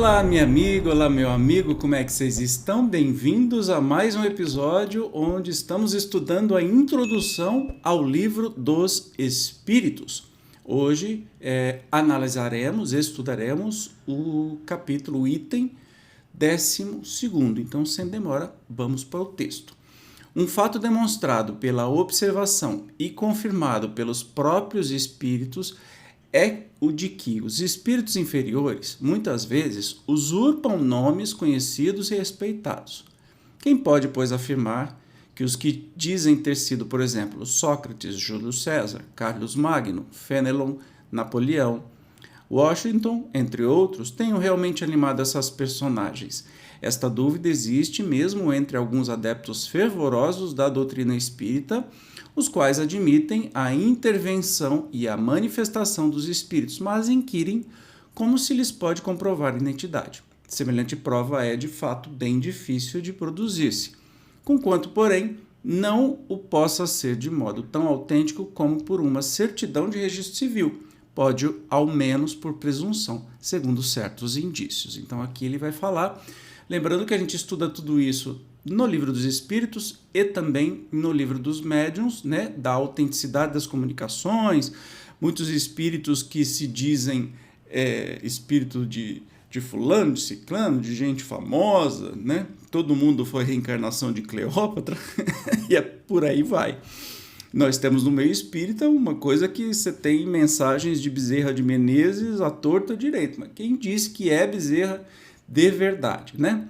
Olá, minha amiga, olá, meu amigo, como é que vocês estão? Bem-vindos a mais um episódio onde estamos estudando a introdução ao livro dos Espíritos. Hoje estudaremos o capítulo, o item 12º. Então, sem demora, vamos para o texto. Um fato demonstrado pela observação e confirmado pelos próprios espíritos é o de que os espíritos inferiores, muitas vezes, usurpam nomes conhecidos e respeitados. Quem pode, pois, afirmar que os que dizem ter sido, por exemplo, Sócrates, Júlio César, Carlos Magno, Fenelon, Napoleão, Washington, entre outros, tenham realmente animado essas personagens? Esta dúvida existe mesmo entre alguns adeptos fervorosos da doutrina espírita, os quais admitem a intervenção e a manifestação dos espíritos, mas inquirem como se lhes pode comprovar identidade. Semelhante prova é, de fato, bem difícil de produzir-se, conquanto, porém, não o possa ser de modo tão autêntico como por uma certidão de registro civil, pode, ao menos por presunção, segundo certos indícios. Então, aqui ele vai falar, lembrando que a gente estuda tudo isso no livro dos Espíritos e também no livro dos Médiuns, né, da autenticidade das comunicações. Muitos espíritos que se dizem espírito de fulano, de ciclano, de gente famosa, né? Todo mundo foi reencarnação de Cleópatra e por aí vai. Nós temos no meio espírita uma coisa que você tem mensagens de Bezerra de Menezes à torta direito, mas quem disse que é Bezerra de verdade, né?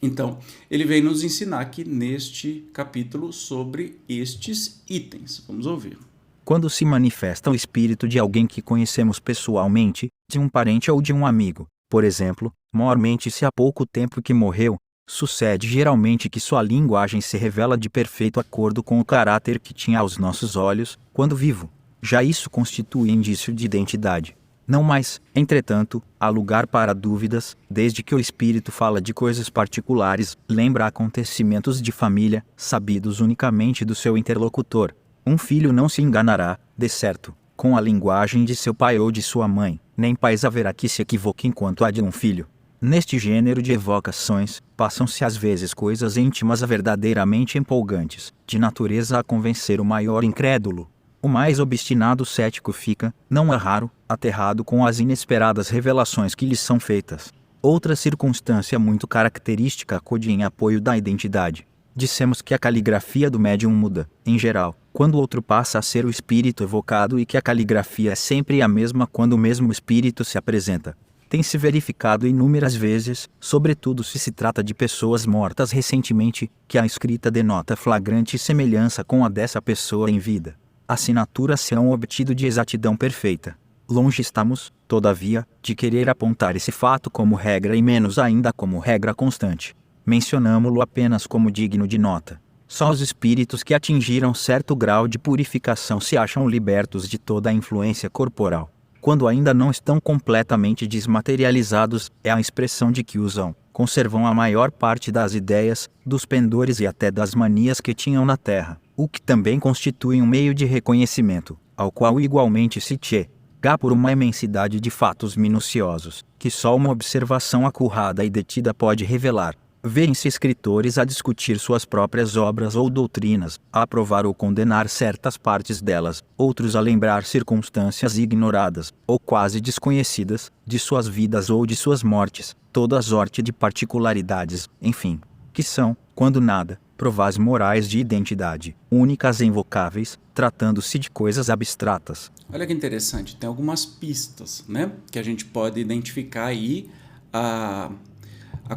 Então, ele vem nos ensinar aqui neste capítulo sobre estes itens. Vamos ouvir. Quando se manifesta o espírito de alguém que conhecemos pessoalmente, de um parente ou de um amigo, por exemplo, maiormente se há pouco tempo que morreu, sucede geralmente que sua linguagem se revela de perfeito acordo com o caráter que tinha aos nossos olhos, quando vivo. Já isso constitui indício de identidade. Não mais, entretanto, há lugar para dúvidas, desde que o espírito fala de coisas particulares, lembra acontecimentos de família, sabidos unicamente do seu interlocutor. Um filho não se enganará, de certo, com a linguagem de seu pai ou de sua mãe, nem pais haverá que se equivoquem quanto à de um filho. Neste gênero de evocações, passam-se às vezes coisas íntimas verdadeiramente empolgantes, de natureza a convencer o maior incrédulo. O mais obstinado cético fica, não é raro, aterrado com as inesperadas revelações que lhes são feitas. Outra circunstância muito característica acode em apoio da identidade. Dissemos que a caligrafia do médium muda, em geral, quando o outro passa a ser o espírito evocado e que a caligrafia é sempre a mesma quando o mesmo espírito se apresenta. Tem-se verificado inúmeras vezes, sobretudo se se trata de pessoas mortas recentemente, que a escrita denota flagrante semelhança com a dessa pessoa em vida. Assinaturas serão obtido de exatidão perfeita. Longe estamos, todavia, de querer apontar esse fato como regra e menos ainda como regra constante. Mencionamo-lo apenas como digno de nota. Só os espíritos que atingiram certo grau de purificação se acham libertos de toda a influência corporal. Quando ainda não estão completamente desmaterializados, é a expressão de que usam, conservam a maior parte das ideias, dos pendores e até das manias que tinham na terra, o que também constitui um meio de reconhecimento, ao qual igualmente se chega por uma imensidade de fatos minuciosos, que só uma observação acurrada e detida pode revelar. Vêem-se escritores a discutir suas próprias obras ou doutrinas, a aprovar ou condenar certas partes delas, outros a lembrar circunstâncias ignoradas, ou quase desconhecidas, de suas vidas ou de suas mortes, toda a sorte de particularidades, enfim, que são, quando nada, provas morais de identidade, únicas e invocáveis, tratando-se de coisas abstratas. Olha que interessante, tem algumas pistas, né, que a gente pode identificar aí a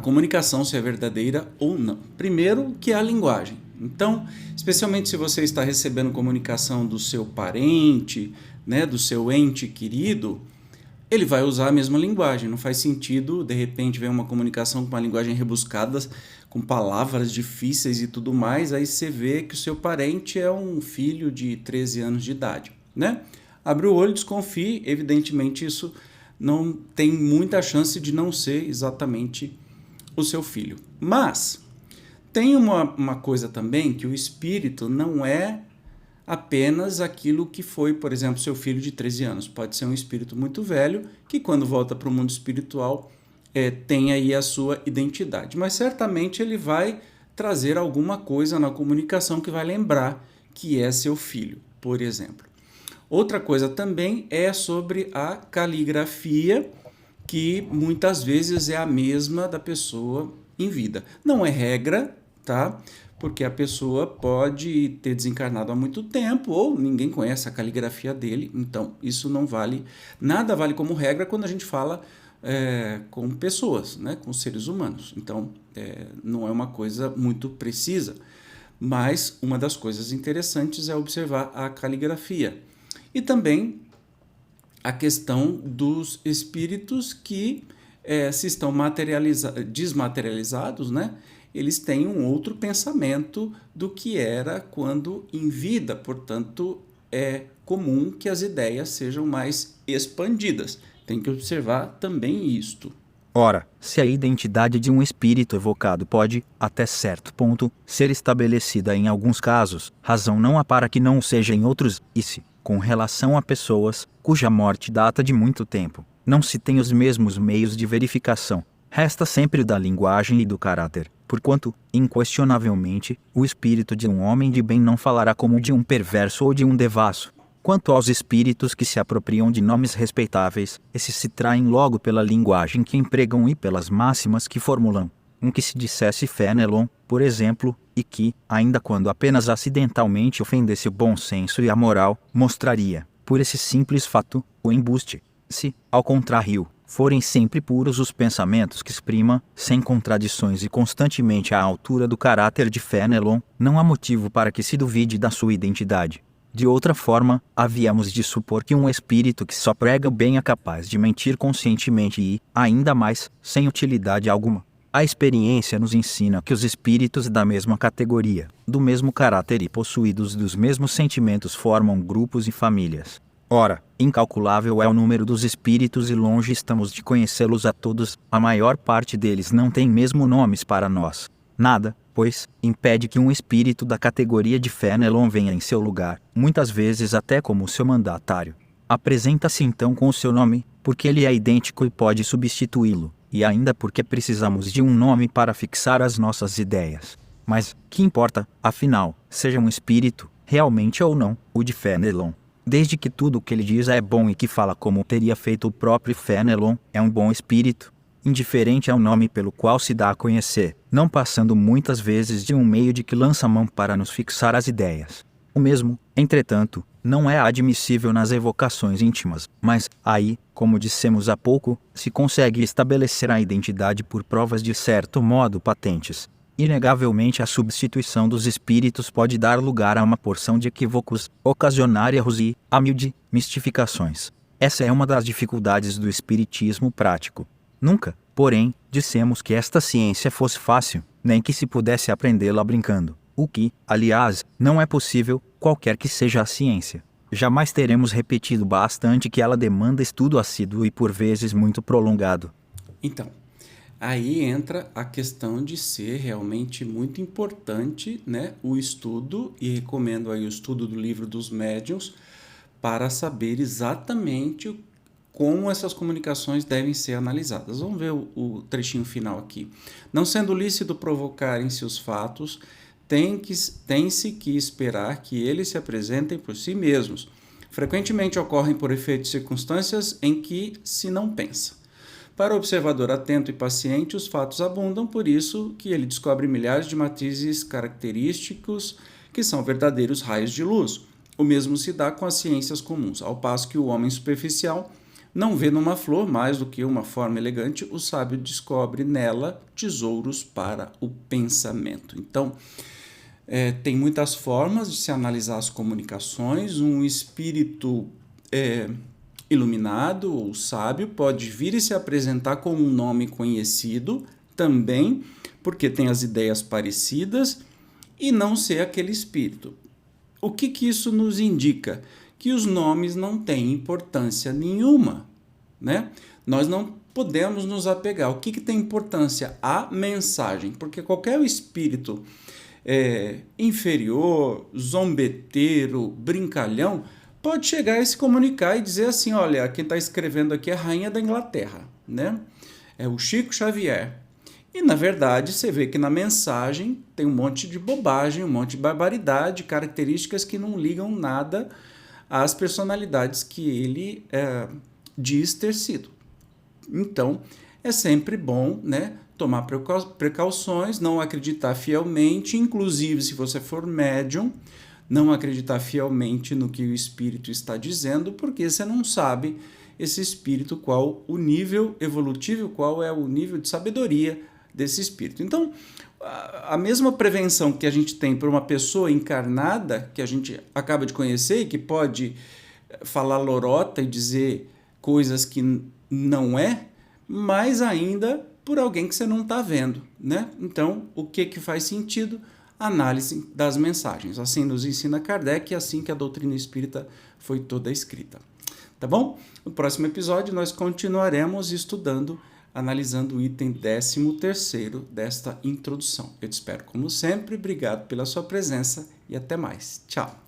comunicação se é verdadeira ou não. Primeiro, que é a linguagem. Então, especialmente se você está recebendo comunicação do seu parente, né, do seu ente querido, ele vai usar a mesma linguagem. Não faz sentido, de repente, ver uma comunicação com uma linguagem rebuscada, com palavras difíceis e tudo mais, aí você vê que o seu parente é um filho de 13 anos de idade, né? Abre o olho, desconfie, evidentemente isso não tem muita chance de não ser exatamente o seu filho. Mas tem uma coisa também, que o espírito não é apenas aquilo que foi, por exemplo, seu filho de 13 anos. Pode ser um espírito muito velho, que quando volta para o mundo espiritual tem aí a sua identidade. Mas certamente ele vai trazer alguma coisa na comunicação que vai lembrar que é seu filho, por exemplo. Outra coisa também é sobre a caligrafia, que muitas vezes é a mesma da pessoa em vida. Não é regra, tá? Porque a pessoa pode ter desencarnado há muito tempo ou ninguém conhece a caligrafia dele, então isso não vale, nada vale como regra quando a gente fala com pessoas, né? Com seres humanos. Então, não é uma coisa muito precisa, mas uma das coisas interessantes é observar a caligrafia. E também a questão dos espíritos que, se estão desmaterializados, né, eles têm um outro pensamento do que era quando em vida. Portanto, é comum que as ideias sejam mais expandidas. Tem que observar também isto. Ora, se a identidade de um espírito evocado pode, até certo ponto, ser estabelecida em alguns casos, razão não há para que não seja em outros, e se, com relação a pessoas, cuja morte data de muito tempo, não se tem os mesmos meios de verificação, resta sempre o da linguagem e do caráter, porquanto, inquestionavelmente, o espírito de um homem de bem não falará como de um perverso ou de um devasso. Quanto aos espíritos que se apropriam de nomes respeitáveis, esses se traem logo pela linguagem que empregam e pelas máximas que formulam. Um que se dissesse Fénelon, por exemplo, e que, ainda quando apenas acidentalmente ofendesse o bom senso e a moral, mostraria, por esse simples fato, o embuste. Se, ao contrário, forem sempre puros os pensamentos que exprima, sem contradições e constantemente à altura do caráter de Fénelon, não há motivo para que se duvide da sua identidade. De outra forma, havíamos de supor que um espírito que só prega o bem é capaz de mentir conscientemente e, ainda mais, sem utilidade alguma. A experiência nos ensina que os espíritos da mesma categoria, do mesmo caráter e possuídos dos mesmos sentimentos formam grupos e famílias. Ora, incalculável é o número dos espíritos e longe estamos de conhecê-los a todos, a maior parte deles não tem mesmo nomes para nós. Nada, pois, impede que um espírito da categoria de Fénelon venha em seu lugar, muitas vezes até como seu mandatário. Apresenta-se então com o seu nome, porque ele é idêntico e pode substituí-lo, e ainda porque precisamos de um nome para fixar as nossas ideias. Mas, que importa, afinal, seja um espírito, realmente ou não, o de Fénelon? Desde que tudo o que ele diz é bom e que fala como teria feito o próprio Fénelon, é um bom espírito. Indiferente ao nome pelo qual se dá a conhecer, não passando muitas vezes de um meio de que lança mão para nos fixar as ideias. O mesmo, entretanto, não é admissível nas evocações íntimas, mas, aí, como dissemos há pouco, se consegue estabelecer a identidade por provas de certo modo patentes. Inegavelmente a substituição dos espíritos pode dar lugar a uma porção de equívocos, ocasionar erros e, a miúde, mistificações. Essa é uma das dificuldades do espiritismo prático. Nunca, porém, dissemos que esta ciência fosse fácil, nem que se pudesse aprendê-la brincando, o que, aliás, não é possível, qualquer que seja a ciência. Jamais teremos repetido bastante que ela demanda estudo assíduo e por vezes muito prolongado. Então, aí entra a questão de ser realmente muito importante, né, o estudo, e recomendo aí o estudo do Livro dos Médiuns para saber exatamente como essas comunicações devem ser analisadas. Vamos ver o trechinho final aqui. Não sendo lícito provocarem-se os fatos, tem-se que esperar que eles se apresentem por si mesmos. Frequentemente ocorrem por efeito de circunstâncias em que se não pensa. Para o observador atento e paciente, os fatos abundam, por isso que ele descobre milhares de matizes característicos que são verdadeiros raios de luz. O mesmo se dá com as ciências comuns, ao passo que o homem superficial não vê numa flor mais do que uma forma elegante, o sábio descobre nela tesouros para o pensamento. Então, tem muitas formas de se analisar as comunicações. Um espírito iluminado ou sábio pode vir e se apresentar com um nome conhecido também, porque tem as ideias parecidas, e não ser aquele espírito. O que isso nos indica? Que os nomes não têm importância nenhuma, né? Nós não podemos nos apegar. O que tem importância? A mensagem, porque qualquer espírito inferior, zombeteiro, brincalhão, pode chegar e se comunicar e dizer assim, olha, quem está escrevendo aqui é a rainha da Inglaterra, né? é o Chico Xavier. E, na verdade, você vê que na mensagem tem um monte de bobagem, um monte de barbaridade, características que não ligam nada às personalidades que ele diz ter sido. Então, é sempre bom, né, tomar precauções, não acreditar fielmente, inclusive se você for médium, não acreditar fielmente no que o espírito está dizendo, porque você não sabe esse espírito, qual o nível evolutivo, qual é o nível de sabedoria desse espírito. Então, a mesma prevenção que a gente tem para uma pessoa encarnada, que a gente acaba de conhecer e que pode falar lorota e dizer coisas que não é, mais ainda por alguém que você não está vendo, né? Então, o que faz sentido? Análise das mensagens. Assim nos ensina Kardec e assim que a doutrina espírita foi toda escrita. Tá bom? No próximo episódio nós continuaremos estudando, analisando o item 13º desta introdução. Eu te espero como sempre, obrigado pela sua presença e até mais. Tchau!